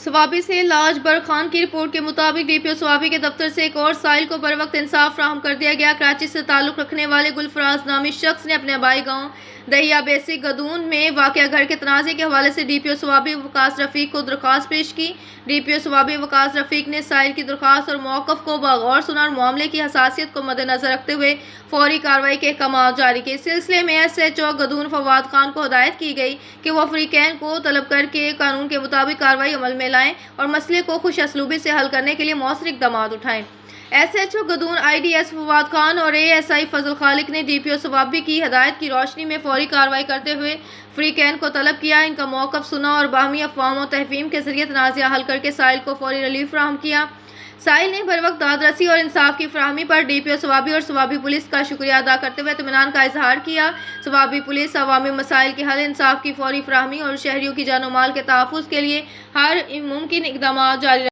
سوابی سے لاج بر خان کی رپورٹ کے مطابق ڈی پی او سوابی کے دفتر سے ایک اور سائل کو بروقت انصاف فراہم کر دیا گیا۔ کراچی سے تعلق رکھنے والے گلفراز نامی شخص نے اپنے آبائی گاؤں دہیا بیسی گدون میں واقع گھر کے تنازع کے حوالے سے ڈی پی او سوابی وقاص رفیق کو درخواست پیش کی۔ ڈی پی او سوابی وقاص رفیق نے سائل کی درخواست اور موقف کو بغور سنا اور معاملے کی حساسیت کو مدنظر رکھتے ہوئے فوری کارروائی کے احکامات جاری کیے۔ اس سلسلے میں S H O Gadoon Fawad Khan کو ہدایت کی گئی کہ وہ فریقین کو طلب کر کے قانون کے مطابق کارروائی عمل میں لائیں اور مسئلے کو خوش اسلوبی سے حل کرنے کے لیے مؤثر اقدامات اٹھائیں۔ S H O Gadoon I D S Fawad Khan اور اے ایس آئی فضل خالق نے ڈی پی او سوابی کی ہدایت کی روشنی میں فوری کارروائی کرتے ہوئے فریقین کو طلب کیا، ان کا موقف سنا اور باہمی افہام و تفہیم کے ذریعے تنازعہ حل کر کے سائل کو فوری ریلیف فراہم کیا۔ سائل نے بروقت داد رسی اور انصاف کی فراہمی پر ڈی پی او سوابی اور سوابی پولیس کا شکریہ ادا کرتے ہوئے اطمینان کا اظہار کیا۔ سوابی پولیس عوامی مسائل کے حل، انصاف کی فوری فراہمی اور شہریوں کی جان و مال کے تحفظ کے لیے ہر ممکن اقدامات جاری